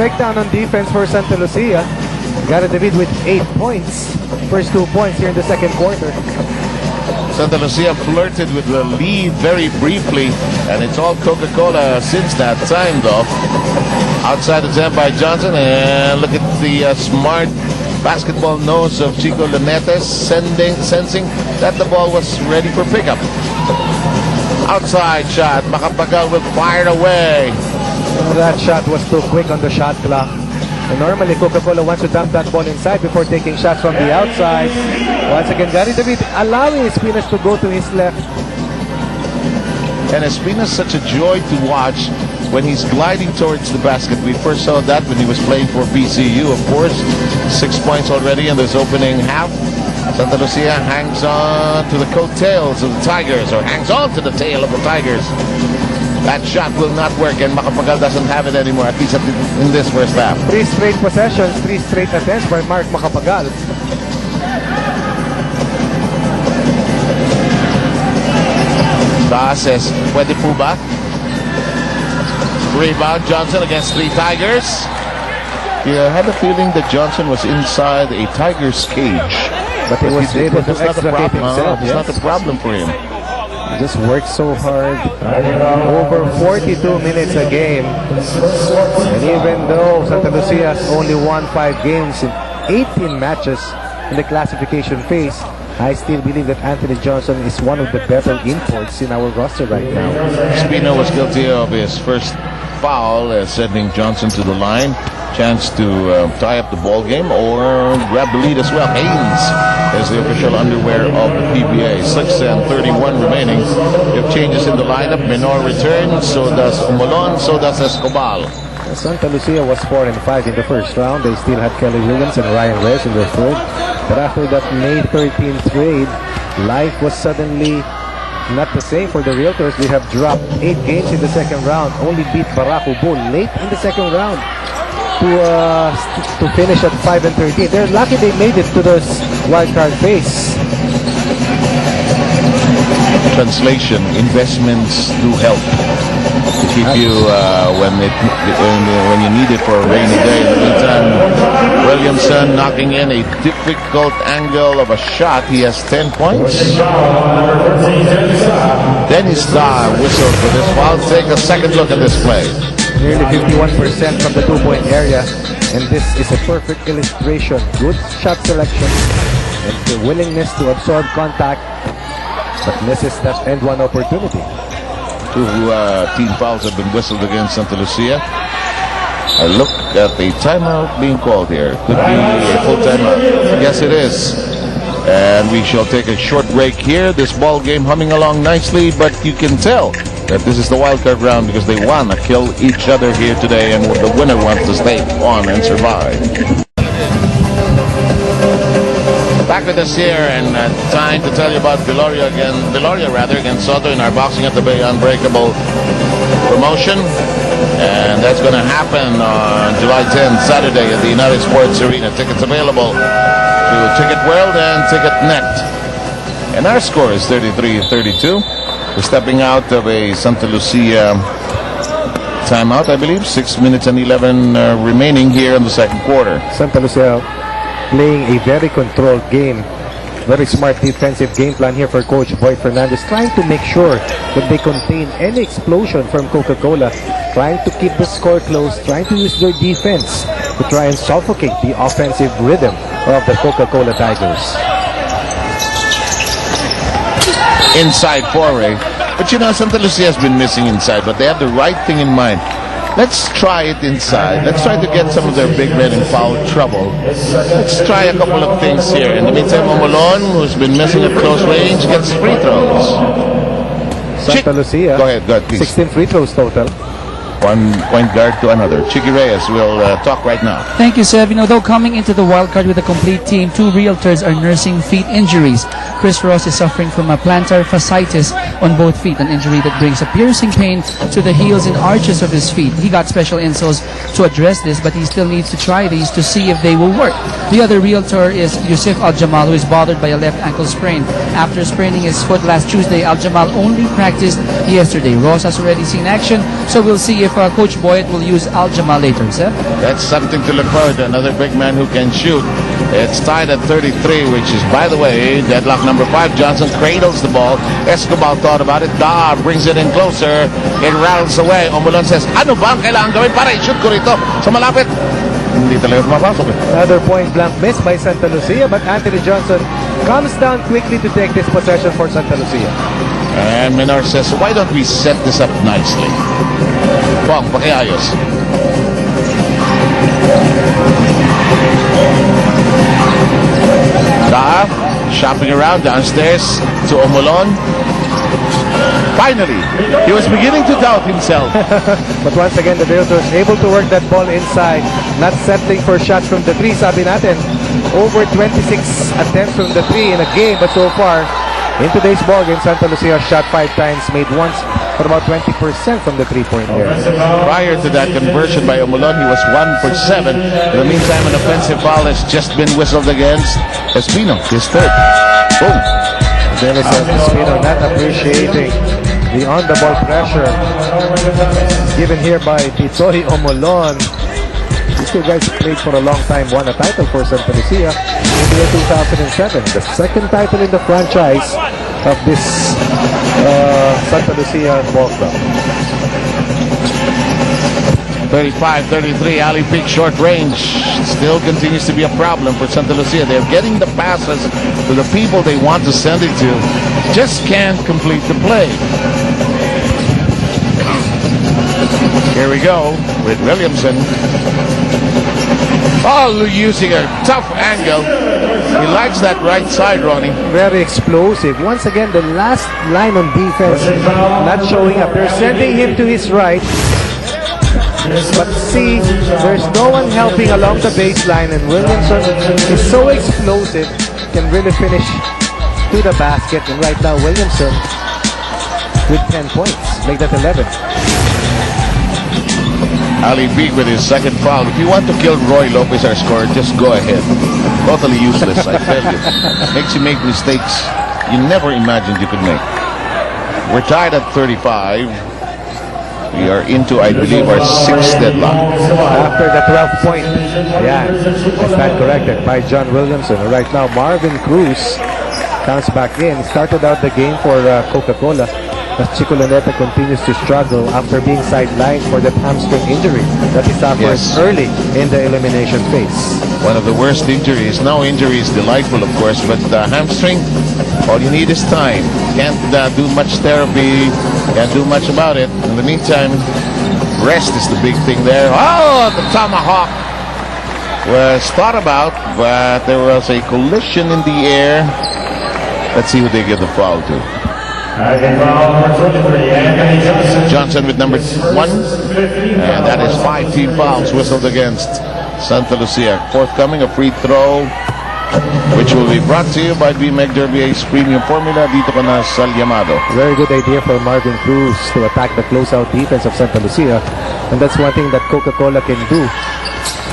Breakdown on defense for Santa Lucia. Got it with 8 points. First 2 points here in the second quarter. Santa Lucia flirted with the lead very briefly, and it's all Coca-Cola since that time, though. Outside attempt by Johnson, and look at the smart basketball nose of Chico Lunetes, sensing that the ball was ready for pickup. Outside shot, Macapagal will fire away. That shot was too quick on the shot clock. And normally Coca-Cola wants to dump that ball inside before taking shots from the outside. Once again, Gary David allowing Espinas to go to his left. And Espinas is such a joy to watch when he's gliding towards the basket. We first saw that when he was playing for BCU, of course. 6 points already in this opening half. Santa Lucia hangs on to the coattails of the Tigers, or hangs on to the tail of the Tigers. That shot will not work, and Macapagal doesn't have it anymore, at least in this first half. 3 straight possessions, 3 straight attempts by Mark Macapagal. Sta says, pwede po ba? Rebound, Johnson against 3 Tigers. Yeah, I had a feeling that Johnson was inside a Tiger's cage. But he was able to extricate himself. It's not a problem for him. He just worked so hard. Over 42 minutes a game. And even though Santa Lucia has only won 5 games in 18 matches in the classification phase, I still believe that Anthony Johnson is one of the better imports in our roster right now. Espino was guilty of his first foul, sending Johnson to the line. Chance to tie up the ball game or grab the lead as well. Haynes is the official underwear of the PBA. 6:31 remaining. If changes in the lineup, Menor returns, so does Umolon, so does Escobar. Santa Lucia was 4-5 in the first round. They still had Kelly Williams and Ryan Reyes in their third. But after that May 13th trade, life was suddenly not the same for the Realtors. They have dropped 8 games in the second round. Only beat Barako Bull late in the second round to finish at 5-13. They're lucky they made it to this wildcard phase. Translation: investments do help to keep you when you need it for a rainy day. In the meantime, Williamson knocking in a difficult angle of a shot. He has 10 points. Dennis Sta whistled for this foul. Take a second look at this play. Nearly 51% from the 2-point area, and this is a perfect illustration. Good shot selection and the willingness to absorb contact, but misses that end one opportunity. 2 team fouls have been whistled against Santa Lucia. I look at the timeout being called here. Could be a full timeout. Yes, it is. And we shall take a short break here. This ball game humming along nicely, but you can tell that this is the wildcard round because they want to kill each other here today, and the winner wants to stay on and survive. Back with us here, and time to tell you about Viloria against Soto in our Boxing at the Bay Unbreakable promotion. And that's going to happen on July 10th, Saturday at the United Sports Arena. Tickets available to Ticket World and TicketNet. And our score is 33-32. We're stepping out of a Santa Lucia timeout, I believe. 6 minutes and 11 remaining here in the second quarter. Santa Lucia playing a very controlled game. Very smart defensive game plan here for Coach Boyd Fernandez, trying to make sure that they contain any explosion from Coca-Cola, trying to keep the score close, trying to use their defense to try and suffocate the offensive rhythm of the Coca-Cola Tigers. Inside foray. But you know, Santa Lucia has been missing inside, but they have the right thing in mind. Let's try it inside. Let's try to get some of their big men in foul trouble. Let's try a couple of things here. In the meantime, Omolon, who's been missing at close range, gets free throws. Santa Lucia, go ahead, please. 16 free throws total. One point guard to another. Chicky Reyes will talk right now. Thank you, Seb. Though coming into the wildcard with a complete team, 2 Realtors are nursing feet injuries. Chris Ross is suffering from a plantar fasciitis on both feet, an injury that brings a piercing pain to the heels and arches of his feet. He got special insoles to address this, but he still needs to try these to see if they will work. The other Realtor is Yusuf Al-Jamal, who is bothered by a left ankle sprain. After spraining his foot last Tuesday, Al-Jamal only practiced yesterday. Ross has already seen action, so we'll see if if Coach Boyd will use Al-Jamal later, sir. That's something to look forward to. Another big man who can shoot. It's tied at 33, which is, by the way, deadlock number 5. Johnson cradles the ball. Escobar thought about it. Dar brings it in closer. It rattles away. Omulon says, ano ba ang kailangan gawin para i-shoot ko rito sa malapit? Hindi talaga mapasok. Another point blank miss by Santa Lucia, but Anthony Johnson comes down quickly to take this possession for Santa Lucia. And Menor says, why don't we set this up nicely? Pong, pakiayos. Da, shopping around downstairs to Omolon. Finally, he was beginning to doubt himself. But once again, the Realtors able to work that ball inside, not settling for shots from the 3. Sabi natin, over 26 attempts from the 3 in a game, but so far, in today's ball game, Santa Lucia shot 5 times, made once for about 20% from the 3-point area. Prior to that conversion by Omolon, he was 1 for 7. In the meantime, an offensive foul has just been whistled against Espino, his third. Boom. Dennis Espino not appreciating the on-the-ball pressure given here by Titoy Omolon. These two guys played for a long time, won a title for Santa Lucia in the year 2007. The second title in the franchise of this Santa Lucia ball club. 35-33, alley pick short range still continues to be a problem for Santa Lucia. They're getting the passes to the people they want to send it to, just can't complete the play. Here we go with Williamson. Oh, using a tough angle. He likes that right side, Ronnie. Very explosive. Once again, the last line on defense not showing up. They're sending him to his right. But see, there's no one helping along the baseline, and Williamson is so explosive, can really finish to the basket. And right now, Williamson with 10 points, make that 11. Ali Big with his second foul. If you want to kill Roy Lopez, our scorer, just go ahead. Totally useless, I tell you. Makes you make mistakes you never imagined you could make. We're tied at 35. We are into, I believe, our 6th deadlock. After the 12th point, yeah, I stand corrected by John Williamson. Right now, Marvin Cruz comes back in. Started out the game for Coca-Cola, as Chico Luneta continues to struggle after being sidelined for that hamstring injury that he suffered early in the elimination phase. One of the worst injuries. No injury is delightful, of course, but hamstring, all you need is time. Can't do much therapy, can't do much about it. In the meantime, rest is the big thing there. Oh, the tomahawk was thought about, but there was a collision in the air. Let's see who they give the foul to. Johnson with number 1, and that is 5 team fouls whistled against Santa Lucia. Forthcoming, a free throw, which will be brought to you by BMEG Derby's premium formula. Dito ka na sa Llamado. Very good idea for Marvin Cruz to attack the closeout defense of Santa Lucia, and that's one thing that Coca-Cola can do